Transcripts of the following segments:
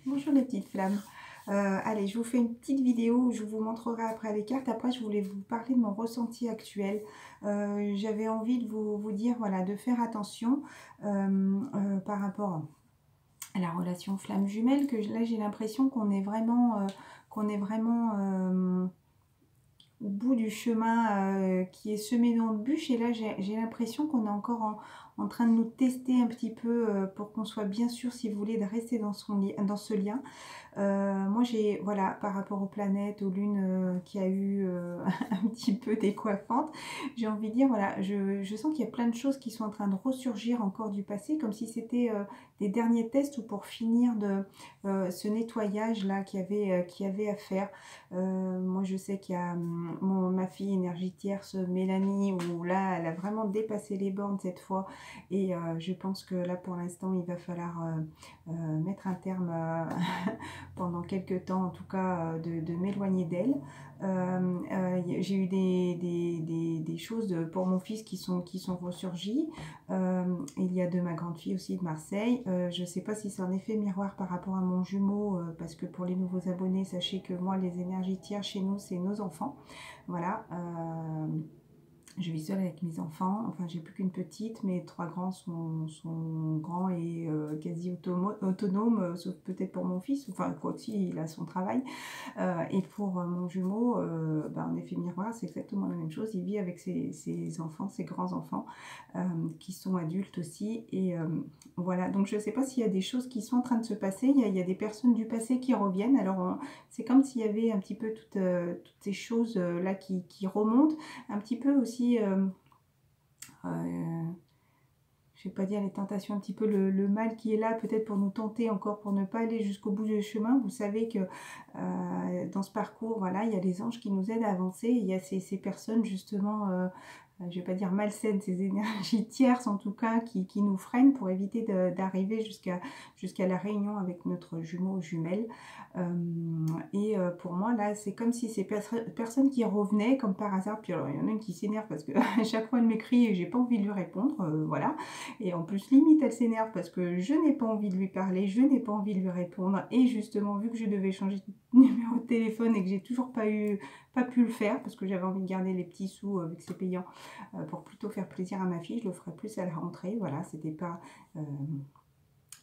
Bonjour les petites flammes. Allez, je vous fais une petite vidéo où je vous montrerai après les cartes. Après, je voulais vous parler de mon ressenti actuel. J'avais envie de vous dire, voilà, de faire attention par rapport à la relation flamme jumelle. Là, j'ai l'impression qu'on est vraiment au bout du chemin qui est semé d'embûches. Et là, j'ai l'impression qu'on est encore en train de nous tester un petit peu pour qu'on soit bien sûr, si vous voulez, de rester dans ce lien. Moi, voilà, par rapport aux planètes, aux lunes qui a eu un petit peu décoiffante, j'ai envie de dire, voilà, je sens qu'il y a plein de choses qui sont en train de ressurgir encore du passé, comme si c'était des derniers tests ou pour finir de ce nettoyage-là qu'il y avait à faire. Moi, je sais qu'il y a ma fille énergie tierce, Mélanie, où là, elle a vraiment dépassé les bornes cette fois. Et je pense que là, pour l'instant, il va falloir mettre un terme pendant quelques temps, en tout cas, de m'éloigner d'elle. J'ai eu des choses pour mon fils qui sont ressurgies. Il y a de ma grande fille aussi de Marseille. Je ne sais pas si c'est un effet miroir par rapport à mon jumeau, parce que pour les nouveaux abonnés, sachez que moi, les énergies tiers chez nous, c'est nos enfants. Voilà. Je vis seule avec mes enfants, enfin j'ai plus qu'une petite, mes trois grands sont grands et quasi autonomes, sauf peut-être pour mon fils, enfin quoi que si, il a son travail. Et pour mon jumeau, en effet miroir, c'est exactement la même chose, il vit avec ses enfants, ses grands-enfants, qui sont adultes aussi, et voilà, donc je ne sais pas s'il y a des choses qui sont en train de se passer, il y a des personnes du passé qui reviennent, alors c'est comme s'il y avait un petit peu toutes ces choses là qui remontent, un petit peu aussi, je ne vais pas dire les tentations, un petit peu le mal qui est là, peut-être pour nous tenter encore, pour ne pas aller jusqu'au bout du chemin. Vous savez que dans ce parcours, voilà, il y a les anges qui nous aident à avancer, il y a ces personnes justement, je ne vais pas dire malsaines, ces énergies tierces en tout cas, qui nous freinent pour éviter d'arriver jusqu'à la réunion avec notre jumeau ou jumelle. Pour moi, là, c'est comme si ces personnes qui revenaient comme par hasard, puis alors il y en a une qui s'énerve parce que à chaque fois elle m'écrit et j'ai pas envie de lui répondre, voilà. Et en plus, limite, elle s'énerve parce que je n'ai pas envie de lui parler, je n'ai pas envie de lui répondre. Et justement, vu que je devais changer de numéro de téléphone et que j'ai toujours pas pu le faire parce que j'avais envie de garder les petits sous vu que c'est payant, pour plutôt faire plaisir à ma fille, je le ferai plus à la rentrée. Voilà, c'était pas...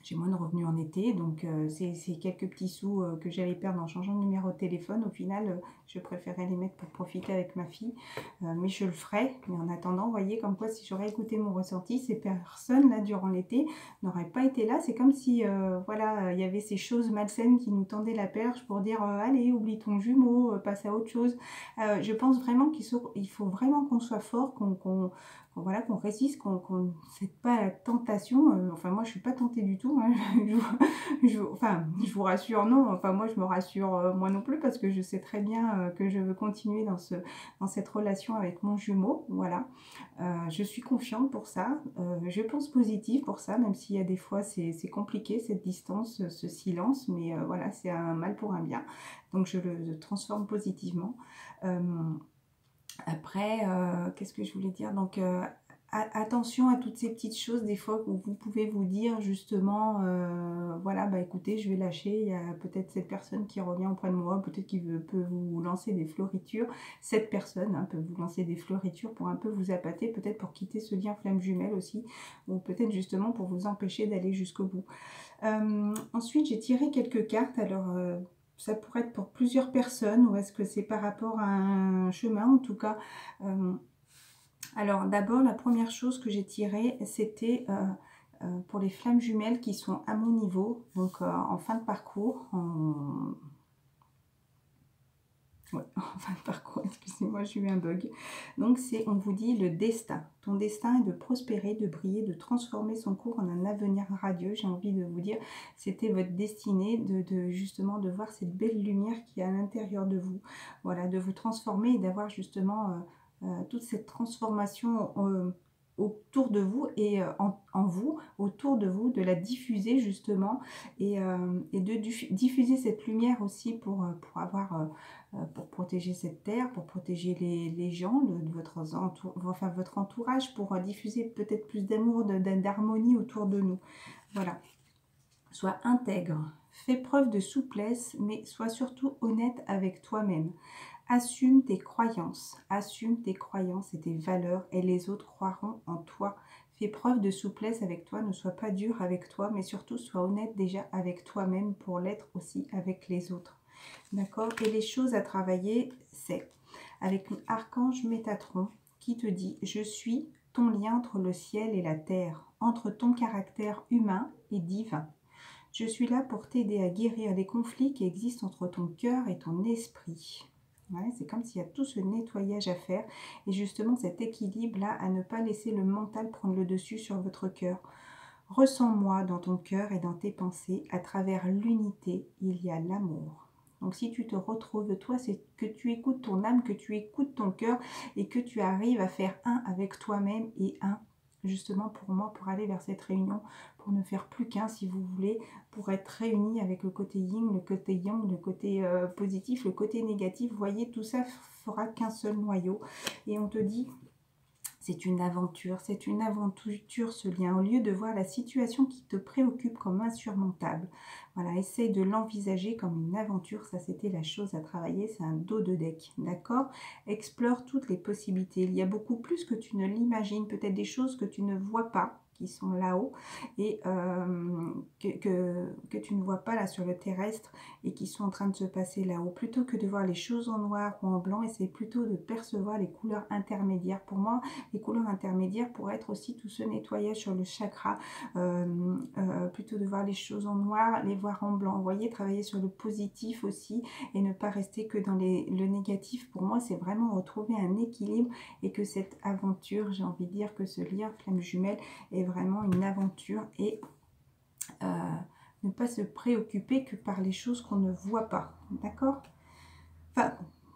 j'ai moins de revenus en été, donc c'est quelques petits sous que j'allais perdre en changeant de numéro de téléphone. Au final, je préférais les mettre pour profiter avec ma fille, mais je le ferai. Mais en attendant, vous voyez, comme quoi si j'aurais écouté mon ressenti, ces personnes-là, durant l'été, n'auraient pas été là. C'est comme si, voilà, il y avait ces choses malsaines qui nous tendaient la perche pour dire, allez, oublie ton jumeau, passe à autre chose. Je pense vraiment qu'il faut vraiment qu'on soit fort, voilà, qu'on résiste, qu'on ne cède pas à la tentation. Enfin, moi, je suis pas tentée du tout. Hein. Enfin, je vous rassure, non. Enfin, moi, je me rassure moi non plus parce que je sais très bien que je veux continuer dans cette relation avec mon jumeau. Voilà. Je suis confiante pour ça. Je pense positif pour ça, même s'il y a des fois, c'est compliqué, cette distance, ce silence. Mais voilà, c'est un mal pour un bien. Donc, je le transforme positivement. Après, qu'est-ce que je voulais dire? Donc, attention à toutes ces petites choses, des fois, où vous pouvez vous dire justement, voilà, bah écoutez, je vais lâcher, il y a peut-être cette personne qui revient auprès de moi, peut-être peut vous lancer des fleuritures, cette personne hein, peut vous lancer des fleuritures pour un peu vous appâter, peut-être pour quitter ce lien flamme jumelle aussi, ou peut-être justement pour vous empêcher d'aller jusqu'au bout. Ensuite, j'ai tiré quelques cartes, alors... ça pourrait être pour plusieurs personnes ou est-ce que c'est par rapport à un chemin en tout cas. Alors d'abord, la première chose que j'ai tirée, c'était pour les flammes jumelles qui sont à mon niveau, donc en fin de parcours, ouais, en fin de parcours, excusez-moi, j'ai eu un bug. Donc on vous dit le destin. Ton destin est de prospérer, de briller, de transformer son cours en un avenir radieux. J'ai envie de vous dire, c'était votre destinée justement de voir cette belle lumière qui est à l'intérieur de vous. Voilà, de vous transformer et d'avoir justement toute cette transformation autour de vous et en vous, autour de vous, de la diffuser justement et de diffuser cette lumière aussi pour avoir... pour protéger cette terre, pour protéger les gens, votre entourage, pour diffuser peut-être plus d'amour, d'harmonie autour de nous. Voilà. Sois intègre, Fais preuve de souplesse, mais sois surtout honnête avec toi-même. Assume tes croyances et tes valeurs et les autres croiront en toi. Fais preuve de souplesse avec toi, ne sois pas dur avec toi, mais surtout sois honnête déjà avec toi-même pour l'être aussi avec les autres. D'accord? Et les choses à travailler, c'est avec l'archange Métatron qui te dit « Je suis ton lien entre le ciel et la terre, entre ton caractère humain et divin. Je suis là pour t'aider à guérir les conflits qui existent entre ton cœur et ton esprit. » Ouais, c'est comme s'il y a tout ce nettoyage à faire et justement cet équilibre-là à ne pas laisser le mental prendre le dessus sur votre cœur. Ressens-moi dans ton cœur et dans tes pensées. À travers l'unité, il y a l'amour. Donc si tu te retrouves, toi, c'est que tu écoutes ton âme, que tu écoutes ton cœur et que tu arrives à faire un avec toi-même et un, justement pour moi, pour aller vers cette réunion, pour ne faire plus qu'un si vous voulez, pour être réunis avec le côté yin, le côté yang, le côté positif, le côté négatif. Vous voyez, tout ça fera qu'un seul noyau. Et on te dit... C'est une aventure ce lien. Au lieu de voir la situation qui te préoccupe comme insurmontable, voilà, essaye de l'envisager comme une aventure. Ça, c'était la chose à travailler, c'est un dos de deck, d'accord? Explore toutes les possibilités. Il y a beaucoup plus que tu ne l'imagines, peut-être des choses que tu ne vois pas, qui sont là-haut et que tu ne vois pas là sur le terrestre et qui sont en train de se passer là-haut. Plutôt que de voir les choses en noir ou en blanc, essaye plutôt de percevoir les couleurs intermédiaires. Pour moi, les couleurs intermédiaires pourraient être aussi tout ce nettoyage sur le chakra, plutôt de voir les choses en noir, les voir en blanc. Vous voyez, travailler sur le positif aussi et ne pas rester que dans le négatif. Pour moi, c'est vraiment retrouver un équilibre et que cette aventure, j'ai envie de dire que ce lien flamme jumelle est vraiment une aventure et ne pas se préoccuper que par les choses qu'on ne voit pas, d'accord? Enfin,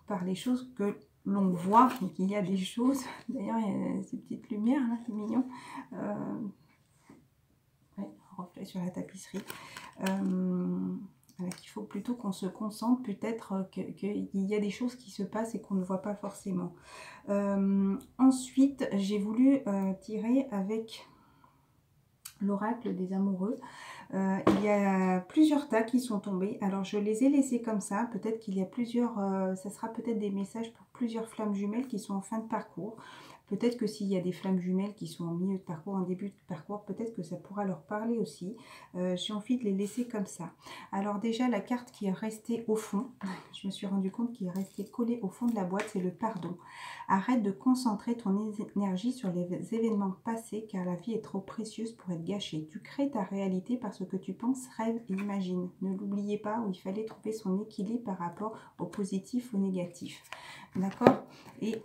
par les choses que l'on voit, et qu'il y a des choses, d'ailleurs il y a ces petites lumières là, c'est mignon, ouais, reflet sur la tapisserie, voilà, qu'il faut plutôt qu'on se concentre, peut-être qu'il y a des choses qui se passent et qu'on ne voit pas forcément. Ensuite, j'ai voulu tirer avec l'oracle des amoureux. Il y a plusieurs tas qui sont tombés. Alors je les ai laissés comme ça. Peut-être qu'il y a plusieurs, ça sera peut-être des messages pour plusieurs flammes jumelles qui sont en fin de parcours. Peut-être que s'il y a des flammes jumelles qui sont en milieu de parcours, en début de parcours, peut-être que ça pourra leur parler aussi. J'ai envie de les laisser comme ça. Alors déjà, la carte qui est restée au fond, je me suis rendu compte qu'il est resté collé au fond de la boîte, c'est le pardon. Arrête de concentrer ton énergie sur les événements passés, car la vie est trop précieuse pour être gâchée. Tu crées ta réalité par ce que tu penses, rêves et imagines. Ne l'oubliez pas, où il fallait trouver son équilibre par rapport au positif, au négatif. D'accord? Et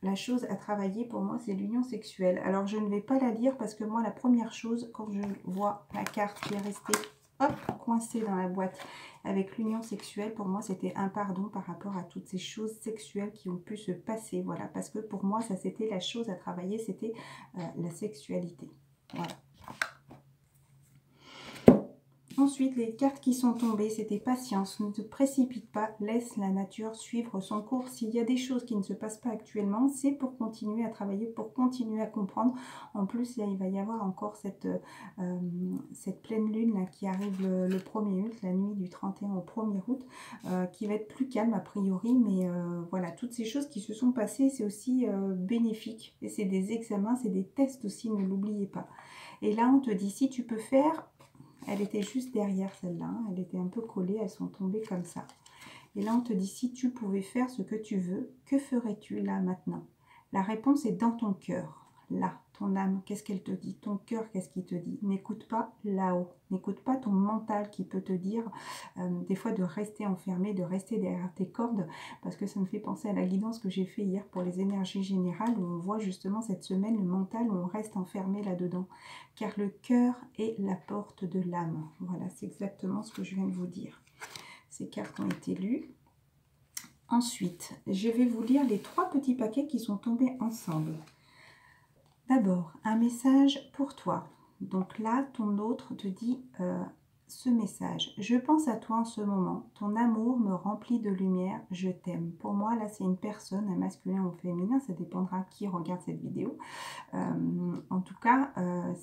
la chose à travailler pour moi, c'est l'union sexuelle. Alors, je ne vais pas la lire parce que moi, la première chose, quand je vois la carte qui est restée hop, coincée dans la boîte avec l'union sexuelle, pour moi, c'était un pardon par rapport à toutes ces choses sexuelles qui ont pu se passer. Voilà, parce que pour moi, ça, c'était la chose à travailler, c'était la sexualité. Voilà. Ensuite, les cartes qui sont tombées, c'était patience, ne te précipite pas, laisse la nature suivre son cours. S'il y a des choses qui ne se passent pas actuellement, c'est pour continuer à travailler, pour continuer à comprendre. En plus, là, il va y avoir encore cette pleine lune là, qui arrive le 1er août, la nuit du 31 au 1er août, qui va être plus calme a priori, mais voilà, toutes ces choses qui se sont passées, c'est aussi bénéfique. Et c'est des examens, c'est des tests aussi, ne l'oubliez pas. Et là, on te dit, si tu peux faire... Elle était juste derrière celle-là, hein. Elle était un peu collée, elles sont tombées comme ça. Et là, on te dit, si tu pouvais faire ce que tu veux, que ferais-tu là, maintenant? La réponse est dans ton cœur. Là, ton âme, qu'est-ce qu'elle te dit? Ton cœur, qu'est-ce qu'il te dit? N'écoute pas là-haut. N'écoute pas ton mental qui peut te dire des fois de rester enfermé, de rester derrière tes cordes, parce que ça me fait penser à la guidance que j'ai fait hier pour les énergies générales, où on voit justement cette semaine le mental, où on reste enfermé là-dedans. Car le cœur est la porte de l'âme. Voilà, c'est exactement ce que je viens de vous dire. Ces cartes ont été lues. Ensuite, je vais vous lire les 3 petits paquets qui sont tombés ensemble. D'abord, un message pour toi. Donc là, ton autre te dit ce message. Je pense à toi en ce moment. Ton amour me remplit de lumière. Je t'aime. Pour moi, là, c'est une personne, un masculin ou féminin. Ça dépendra qui regarde cette vidéo. En tout cas,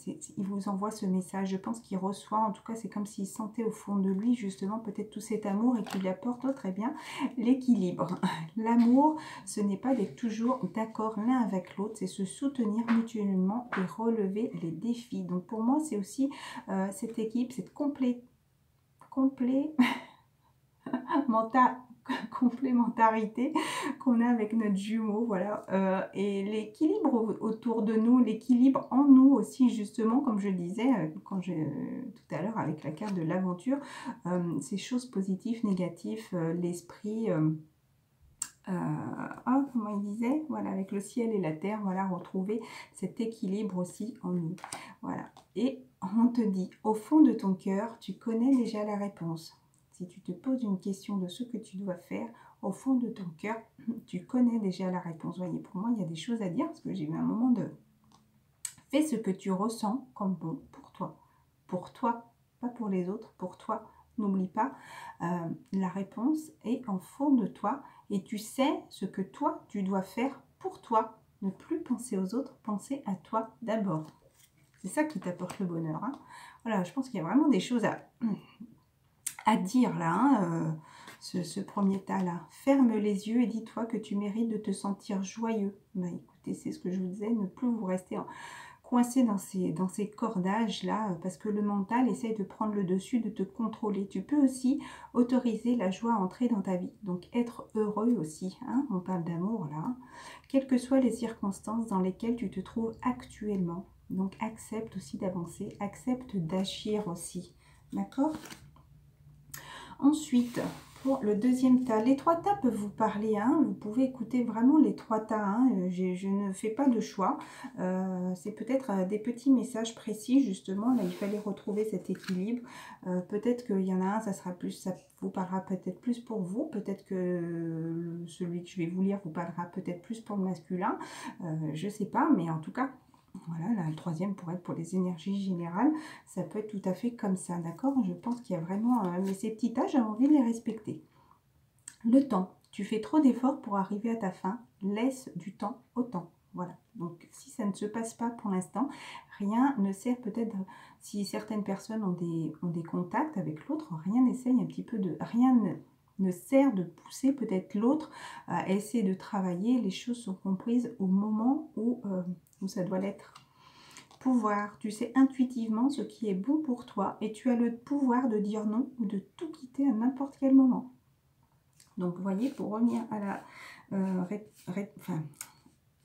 il vous envoie ce message. Je pense qu'il reçoit, en tout cas, c'est comme s'il sentait au fond de lui, justement, peut-être tout cet amour et qu'il lui apporte, très bien, l'équilibre. L'amour, ce n'est pas d'être toujours d'accord l'un avec l'autre, c'est se soutenir mutuellement et relever les défis. Donc, pour moi, c'est aussi cette équipe, cette complémentarité qu'on a avec notre jumeau, voilà, et l'équilibre autour de nous, l'équilibre en nous aussi, justement, comme je disais tout à l'heure avec la carte de l'aventure, ces choses positives, négatives, l'esprit, comment il disait, voilà, avec le ciel et la terre, voilà, retrouver cet équilibre aussi en nous, voilà. Et on te dit, au fond de ton cœur, tu connais déjà la réponse. Si tu te poses une question de ce que tu dois faire, au fond de ton cœur, tu connais déjà la réponse. Vous voyez, pour moi, il y a des choses à dire, parce que j'ai eu un moment de... Fais ce que tu ressens comme bon pour toi. Pour toi, pas pour les autres, pour toi. N'oublie pas, la réponse est en fond de toi et tu sais ce que toi, tu dois faire pour toi. Ne plus penser aux autres, penser à toi d'abord. C'est ça qui t'apporte le bonheur. Hein. Voilà, je pense qu'il y a vraiment des choses à dire là, hein, ce premier tas-là. Ferme les yeux et dis-toi que tu mérites de te sentir joyeux. Bah, écoutez, c'est ce que je vous disais, ne plus vous rester coincé dans ces cordages-là, parce que le mental essaye de prendre le dessus, de te contrôler. Tu peux aussi autoriser la joie à entrer dans ta vie, donc être heureux aussi. Hein, on parle d'amour là. Hein, quelles que soient les circonstances dans lesquelles tu te trouves actuellement. Donc accepte aussi d'avancer, accepte d'agir aussi. D'accord ? Ensuite, pour le deuxième tas, les trois tas peuvent vous parler. Hein, vous pouvez écouter vraiment les trois tas. Hein, je ne fais pas de choix. C'est peut-être des petits messages précis, justement. Là, il fallait retrouver cet équilibre. Peut-être qu'il y en a un, ça vous parlera peut-être plus pour vous. Peut-être que celui que je vais vous lire vous parlera peut-être plus pour le masculin. Je ne sais pas, mais en tout cas... Voilà, là, le troisième pourrait être pour les énergies générales. Ça peut être tout à fait comme ça, d'accord? Je pense qu'il y a vraiment... mais ces petits tas, j'ai envie de les respecter. Le temps. Tu fais trop d'efforts pour arriver à ta fin. Laisse du temps au temps. Voilà. Donc, si ça ne se passe pas pour l'instant, rien ne sert peut-être... Si certaines personnes ont des contacts avec l'autre, rien n'essaye un petit peu de... Rien ne sert de pousser peut-être l'autre à essayer de travailler. Les choses sont comprises au moment où ça doit l'être. Pouvoir, tu sais intuitivement ce qui est bon pour toi et tu as le pouvoir de dire non ou de tout quitter à n'importe quel moment. Donc, vous voyez, pour revenir à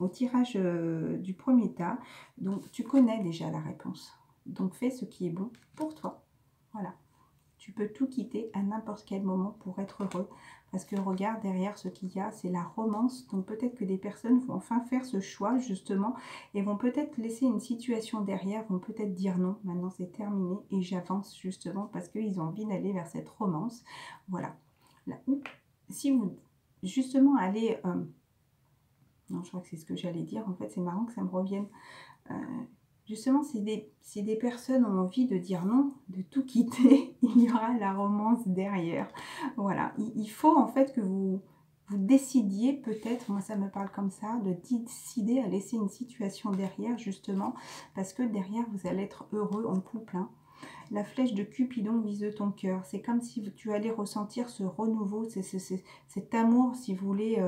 au tirage du premier tas, donc tu connais déjà la réponse. Donc, fais ce qui est bon pour toi. Voilà. Tu peux tout quitter à n'importe quel moment pour être heureux. Parce que regarde, derrière ce qu'il y a, c'est la romance. Donc peut-être que des personnes vont enfin faire ce choix, justement, et vont peut-être laisser une situation derrière, vont peut-être dire non, maintenant c'est terminé, et j'avance, justement, parce qu'ils ont envie d'aller vers cette romance. Voilà. Là, si vous, justement, allez... non, je crois que c'est ce que j'allais dire. En fait, c'est marrant que ça me revienne. Justement, si des personnes ont envie de dire non, de tout quitter, il y aura la romance derrière. Voilà, il faut en fait que vous décidiez peut-être, moi ça me parle comme ça, de décider à laisser une situation derrière justement, parce que derrière vous allez être heureux en couple. Hein. La flèche de Cupidon vise ton cœur. C'est comme si tu allais ressentir ce renouveau, cet amour, si vous voulez...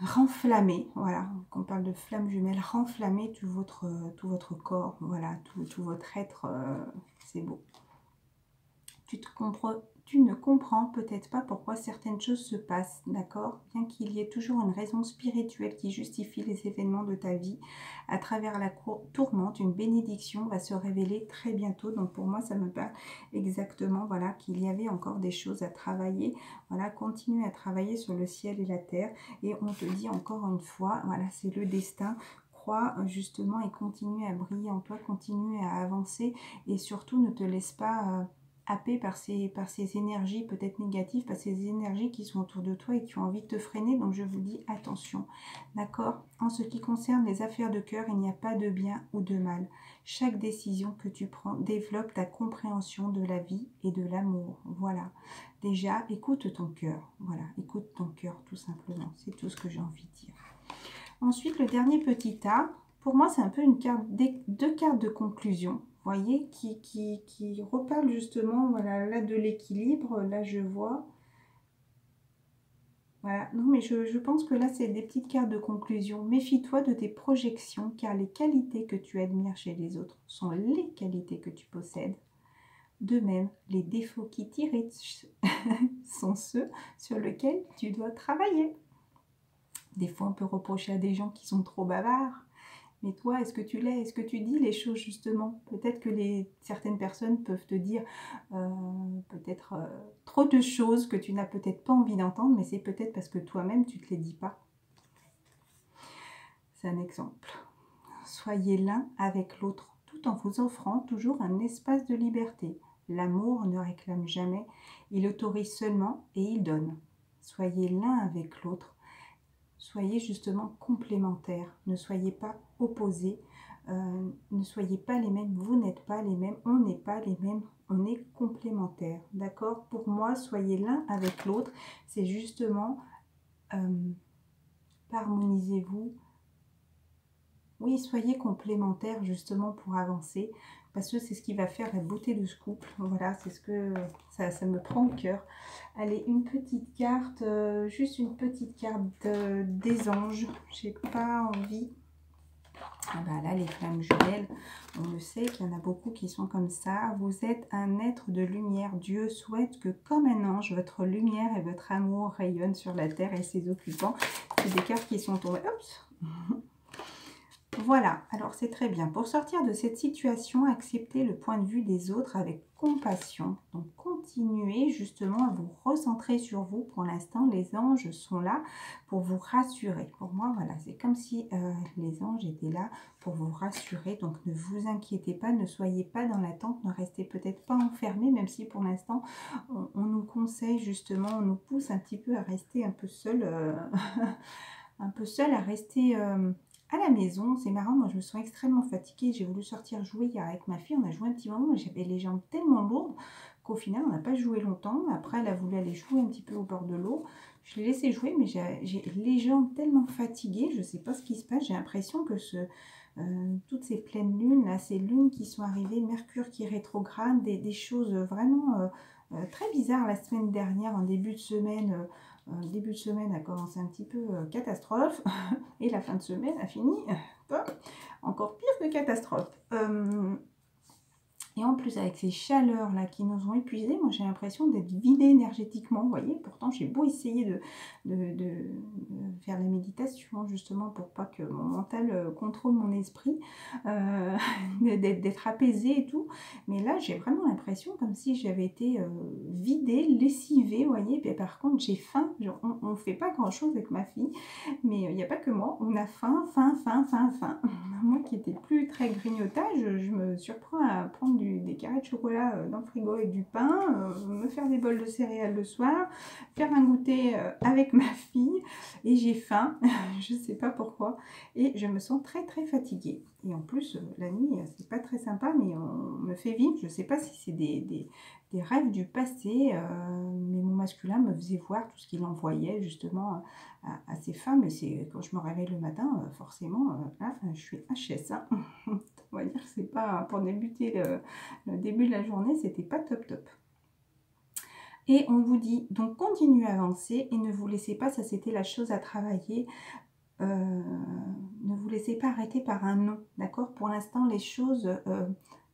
renflammer, voilà, quand on parle de flamme jumelle, renflammer tout votre corps, voilà, tout votre être, c'est beau. Tu ne comprends peut-être pas pourquoi certaines choses se passent, d'accord? Bien qu'il y ait toujours une raison spirituelle qui justifie les événements de ta vie, à travers la tourmente, une bénédiction va se révéler très bientôt. Donc pour moi, ça me parle exactement, voilà, qu'il y avait encore des choses à travailler. Voilà, continue à travailler sur le ciel et la terre. Et on te dit encore une fois, voilà, c'est le destin. Crois justement et continue à briller en toi, continue à avancer et surtout ne te laisse pas... happé par ces énergies peut-être négatives, par ces énergies qui sont autour de toi et qui ont envie de te freiner. Donc je vous dis attention, d'accord? En ce qui concerne les affaires de cœur, il n'y a pas de bien ou de mal. Chaque décision que tu prends développe ta compréhension de la vie et de l'amour. Voilà. Déjà, écoute ton cœur. Voilà, écoute ton cœur tout simplement. C'est tout ce que j'ai envie de dire. Ensuite, le dernier petit tas, pour moi, c'est un peu une carte, deux cartes de conclusion. Vous voyez, qui reparle justement, voilà, là de l'équilibre, là je vois. Voilà, non mais je pense que là c'est des petites cartes de conclusion. Méfie-toi de tes projections, car les qualités que tu admires chez les autres sont les qualités que tu possèdes. De même, les défauts qui t'irritent sont ceux sur lesquels tu dois travailler. Des fois, on peut reprocher à des gens qui sont trop bavards. Mais toi, est-ce que tu l'es? Est-ce que tu dis les choses justement? Peut-être que certaines personnes peuvent te dire peut-être trop de choses que tu n'as peut-être pas envie d'entendre, mais c'est peut-être parce que toi-même, tu ne te les dis pas. C'est un exemple. Soyez l'un avec l'autre, tout en vous offrant toujours un espace de liberté. L'amour ne réclame jamais, il autorise seulement et il donne. Soyez l'un avec l'autre. Soyez justement complémentaires, ne soyez pas opposés, ne soyez pas les mêmes, vous n'êtes pas les mêmes, on n'est pas les mêmes, on est complémentaires, d'accord? Pour moi, soyez l'un avec l'autre, c'est justement harmonisez-vous. Oui, soyez complémentaires justement pour avancer, parce que c'est ce qui va faire la beauté de ce couple. Voilà, c'est ce que ça me prend au cœur. Allez, une petite carte, juste une petite carte des anges. J'ai pas envie. Ah bah là, les flammes jumelles, on le sait qu'il y en a beaucoup qui sont comme ça. Vous êtes un être de lumière. Dieu souhaite que, comme un ange, votre lumière et votre amour rayonnent sur la terre et ses occupants. C'est des cartes qui sont tombées. Oups. Voilà, alors c'est très bien. Pour sortir de cette situation, acceptez le point de vue des autres avec compassion. Donc continuez justement à vous recentrer sur vous. Pour l'instant, les anges sont là pour vous rassurer. Pour moi, voilà, c'est comme si les anges étaient là pour vous rassurer. Donc ne vous inquiétez pas, ne soyez pas dans l'attente, ne restez peut-être pas enfermés, même si pour l'instant, on nous conseille justement, on nous pousse un petit peu à rester un peu seul, un peu seul, à rester à la maison. C'est marrant, moi je me sens extrêmement fatiguée. J'ai voulu sortir jouer hier avec ma fille. On a joué un petit moment, mais j'avais les jambes tellement lourdes qu'au final on n'a pas joué longtemps. Après elle a voulu aller jouer un petit peu au bord de l'eau. Je l'ai laissé jouer, mais j'ai les jambes tellement fatiguées. Je ne sais pas ce qui se passe. J'ai l'impression que toutes ces pleines lunes, là, ces lunes qui sont arrivées, Mercure qui rétrograde, des choses vraiment très bizarres la semaine dernière, en début de semaine. Début de semaine a commencé un petit peu catastrophe et la fin de semaine a fini encore pire que catastrophe. Et en plus, avec ces chaleurs là qui nous ont épuisés, moi j'ai l'impression d'être vidée énergétiquement, vous voyez. Pourtant, j'ai beau essayer de faire la méditation justement pour pas que mon mental contrôle mon esprit, d'être apaisée et tout. Mais là, j'ai vraiment l'impression comme si j'avais été vidée, lessivée, vous voyez. Et par contre, j'ai faim. Genre, on ne fait pas grand chose avec ma fille, mais il n'y a pas que moi. On a faim. Moi qui n'étais plus très grignotage, je me surprends à prendre des carrés de chocolat dans le frigo avec du pain, me faire des bols de céréales le soir, faire un goûter avec ma fille, et j'ai faim, je ne sais pas pourquoi, et je me sens très très fatiguée. Et en plus, la nuit, c'est pas très sympa, mais on me fait vivre, je ne sais pas si c'est des rêves du passé, mais mon masculin me faisait voir tout ce qu'il envoyait justement à ces femmes, et c'est quand je me réveille le matin, forcément, là, je suis HS, hein. On va dire que c'est pas pour débuter le début de la journée, c'était pas top top. Et on vous dit donc continuez à avancer et ne vous laissez pas, ça c'était la chose à travailler. Ne vous laissez pas arrêter par un non, d'accord? Pour l'instant, les choses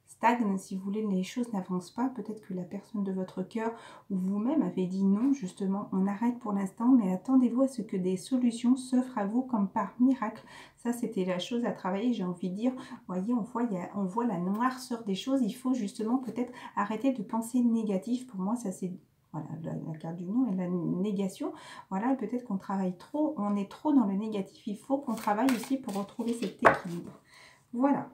stagnent, si vous voulez, les choses n'avancent pas. Peut-être que la personne de votre cœur ou vous-même avez dit non, justement, on arrête pour l'instant, mais attendez-vous à ce que des solutions s'offrent à vous comme par miracle. Ça, c'était la chose à travailler, j'ai envie de dire. Voyez, on voit la noirceur des choses. Il faut justement peut-être arrêter de penser négatif. Pour moi, ça c'est... Voilà, la carte du non et la négation. Voilà, peut-être qu'on travaille trop, on est trop dans le négatif. Il faut qu'on travaille aussi pour retrouver cet équilibre. Voilà.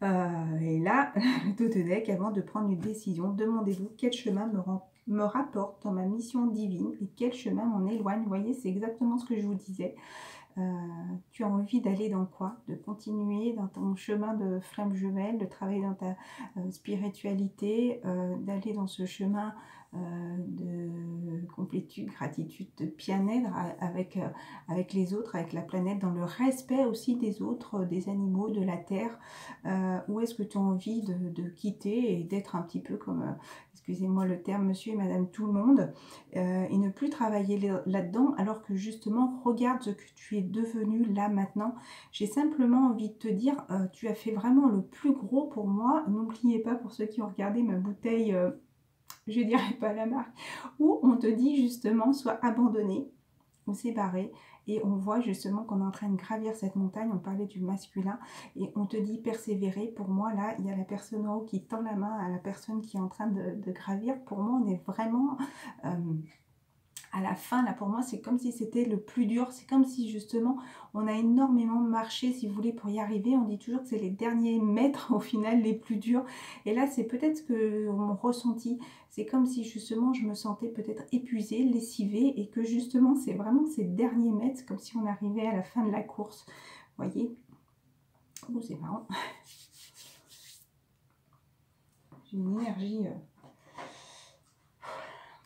Et là, le dos de deck, avant de prendre une décision, demandez-vous quel chemin me rapporte dans ma mission divine et quel chemin m'en éloigne. Vous voyez, c'est exactement ce que je vous disais. Tu as envie d'aller dans quoi? De continuer dans ton chemin de flamme jumelle, de travailler dans ta spiritualité, d'aller dans ce chemin de complétude, gratitude, de bien-être avec les autres, avec la planète, dans le respect aussi des autres, des animaux, de la terre. Ou est-ce que tu as envie de quitter et d'être un petit peu comme, excusez-moi le terme, monsieur et madame tout le monde, et ne plus travailler là-dedans, alors que justement, regarde ce que tu es devenu là maintenant. J'ai simplement envie de te dire, tu as fait vraiment le plus gros pour moi. N'oubliez pas, pour ceux qui ont regardé ma bouteille, je dirais pas la marque, où on te dit justement, soit abandonné ou séparé, et on voit justement qu'on est en train de gravir cette montagne. On parlait du masculin, et on te dit persévérer. Pour moi, là, il y a la personne en haut qui tend la main à la personne qui est en train de gravir. Pour moi, on est vraiment... à la fin, là, pour moi, c'est comme si c'était le plus dur. C'est comme si, justement, on a énormément marché, si vous voulez, pour y arriver. On dit toujours que c'est les derniers mètres, au final, les plus durs. Et là, c'est peut-être ce que mon ressenti. C'est comme si, justement, je me sentais peut-être épuisée, lessivée, et que, justement, c'est vraiment ces derniers mètres, comme si on arrivait à la fin de la course. Vous voyez? Oh, c'est marrant. J'ai une énergie...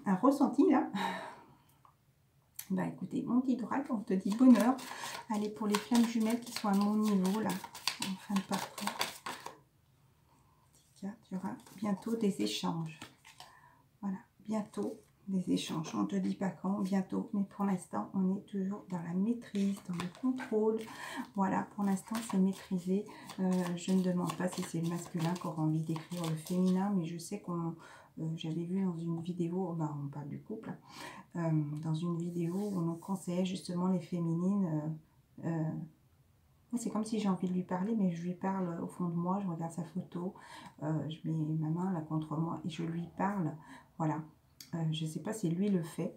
un ressenti, là. Bah écoutez, mon petit drac, on te dit bonheur. Allez, pour les flammes jumelles qui sont à mon niveau, là, en fin de parcours. Il y aura bientôt des échanges. Voilà, bientôt des échanges. On ne te dit pas quand, bientôt. Mais pour l'instant, on est toujours dans la maîtrise, dans le contrôle. Voilà, pour l'instant, c'est maîtrisé. Je ne demande pas si c'est le masculin qui aura envie d'écrire le féminin, mais je sais qu'on... j'avais vu dans une vidéo, bah, on parle du couple, dans une vidéo où on nous conseillait justement les féminines. C'est comme si j'ai envie de lui parler, mais je lui parle au fond de moi, je regarde sa photo, je mets ma main là contre moi et je lui parle. Voilà, je ne sais pas si lui le fait,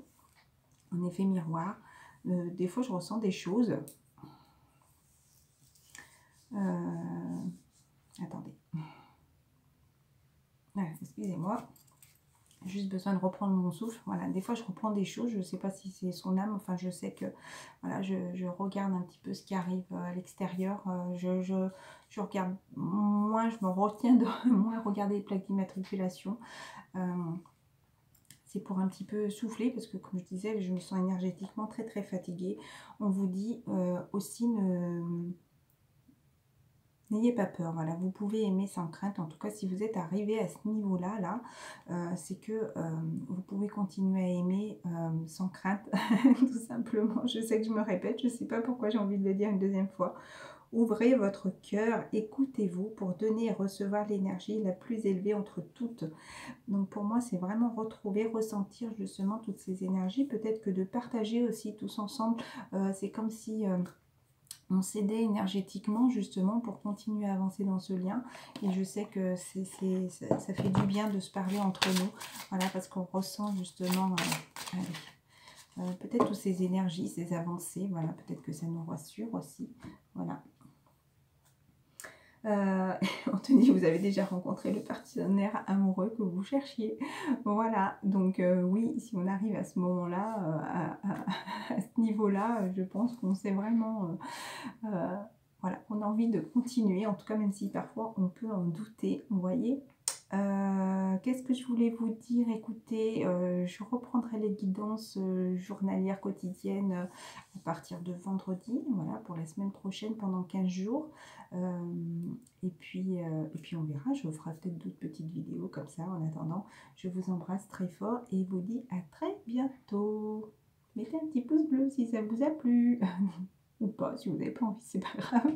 en effet miroir. Des fois je ressens des choses. Attendez. Excusez-moi. Juste besoin de reprendre mon souffle. Voilà, des fois je reprends des choses, je ne sais pas si c'est son âme, enfin je sais que voilà, je regarde un petit peu ce qui arrive à l'extérieur, je regarde moins, je me retiens de moins regarder les plaques d'immatriculation. C'est pour un petit peu souffler, parce que comme je disais, je me sens énergétiquement très très fatiguée. On vous dit aussi n'ayez pas peur, voilà, vous pouvez aimer sans crainte. En tout cas, si vous êtes arrivé à ce niveau-là, c'est que vous pouvez continuer à aimer sans crainte, tout simplement. Je sais que je me répète, je ne sais pas pourquoi j'ai envie de le dire une deuxième fois. Ouvrez votre cœur, écoutez-vous pour donner et recevoir l'énergie la plus élevée entre toutes. Donc pour moi, c'est vraiment retrouver, ressentir justement toutes ces énergies. Peut-être que de partager aussi tous ensemble, c'est comme si... on s'aidait énergétiquement justement pour continuer à avancer dans ce lien, et je sais que ça fait du bien de se parler entre nous, voilà, parce qu'on ressent justement peut-être toutes ces énergies, ces avancées, voilà, peut-être que ça nous rassure aussi, voilà. On te dit, vous avez déjà rencontré le partenaire amoureux que vous cherchiez. Voilà, donc oui, si on arrive à ce moment-là, à ce niveau-là, je pense qu'on sait vraiment, voilà, on a envie de continuer, en tout cas, même si parfois on peut en douter, vous voyez. Qu'est-ce que je voulais vous dire? Écoutez, je reprendrai les guidances journalières quotidiennes à partir de vendredi, voilà, pour la semaine prochaine pendant 15 jours. Et puis on verra, je vous ferai peut-être d'autres petites vidéos comme ça. En attendant, je vous embrasse très fort et vous dis à très bientôt. Mettez un petit pouce bleu si ça vous a plu. Ou pas, si vous n'avez pas envie, c'est pas grave.